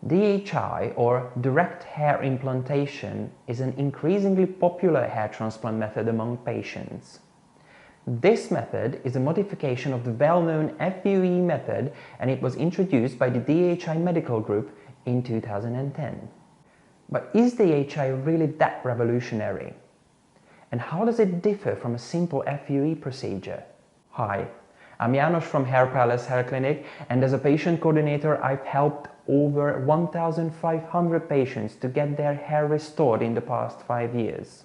DHI or direct hair implantation is an increasingly popular hair transplant method among patients. This method is a modification of the well-known FUE method, and it was introduced by the DHI medical group in 2010. But is DHI really that revolutionary? And how does it differ from a simple FUE procedure? Hi, I'm Janos from HairPalace Hair Clinic, and as a patient coordinator I've helped over 1,500 patients to get their hair restored in the past 5 years.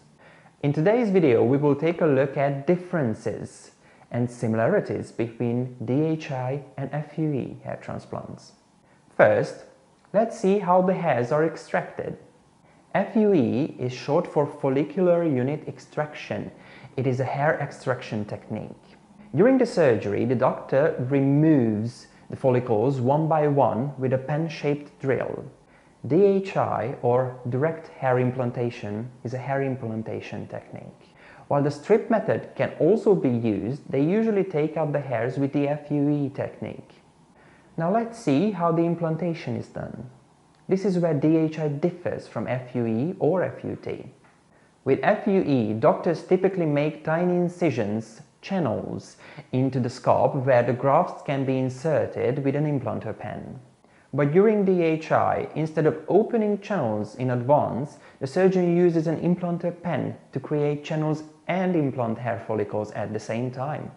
In today's video we will take a look at differences and similarities between DHI and FUE hair transplants. First, let's see how the hairs are extracted. FUE is short for follicular unit extraction. It is a hair extraction technique. During the surgery, the doctor removes the follicles one by one with a pen-shaped drill. DHI or direct hair implantation is a hair implantation technique. While the strip method can also be used, they usually take out the hairs with the FUE technique. Now let's see how the implantation is done. This is where DHI differs from FUE or FUT. With FUE, doctors typically make tiny incisions, channels, into the scalp where the grafts can be inserted with an implanter pen. But during DHI, instead of opening channels in advance, the surgeon uses an implanter pen to create channels and implant hair follicles at the same time.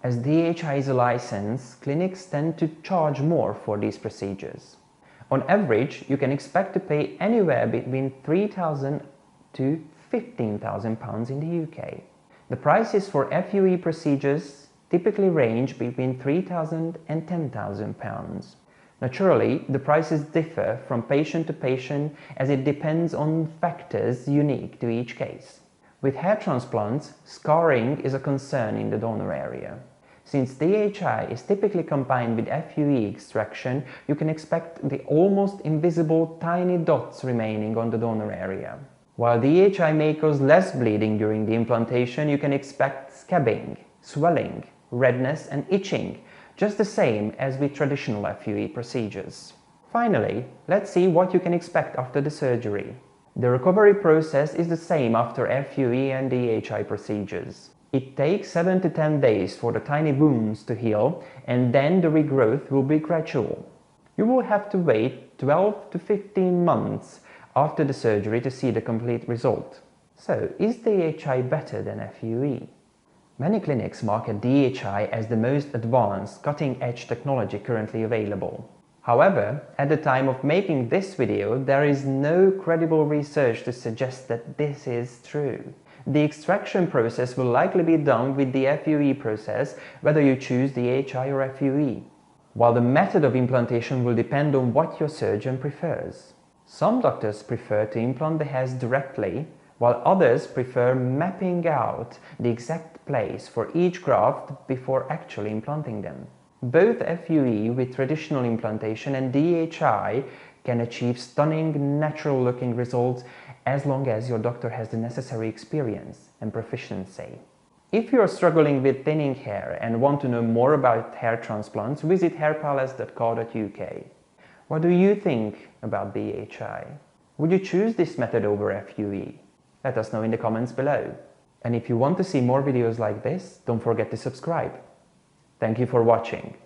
As DHI is a license, clinics tend to charge more for these procedures. On average, you can expect to pay anywhere between £3,000 to £15,000 in the UK. The prices for FUE procedures typically range between £3,000 and £10,000. Naturally, the prices differ from patient to patient as it depends on factors unique to each case. With hair transplants, scarring is a concern in the donor area. Since DHI is typically combined with FUE extraction, you can expect the almost invisible tiny dots remaining on the donor area. While DHI may cause less bleeding during the implantation, you can expect scabbing, swelling, redness and itching, just the same as with traditional FUE procedures. Finally, let's see what you can expect after the surgery. The recovery process is the same after FUE and DHI procedures. It takes 7 to 10 days for the tiny wounds to heal, and then the regrowth will be gradual. You will have to wait 12 to 15 months after the surgery to see the complete result. So, is DHI better than FUE? Many clinics market DHI as the most advanced, cutting-edge technology currently available. However, at the time of making this video, there is no credible research to suggest that this is true. The extraction process will likely be done with the FUE process, whether you choose DHI or FUE, while the method of implantation will depend on what your surgeon prefers. Some doctors prefer to implant the hairs directly, while others prefer mapping out the exact place for each graft before actually implanting them. Both FUE with traditional implantation and DHI can achieve stunning, natural-looking results as long as your doctor has the necessary experience and proficiency. If you are struggling with thinning hair and want to know more about hair transplants, visit hairpalace.co.uk. What do you think about DHI? Would you choose this method over FUE? Let us know in the comments below. And if you want to see more videos like this, don't forget to subscribe. Thank you for watching.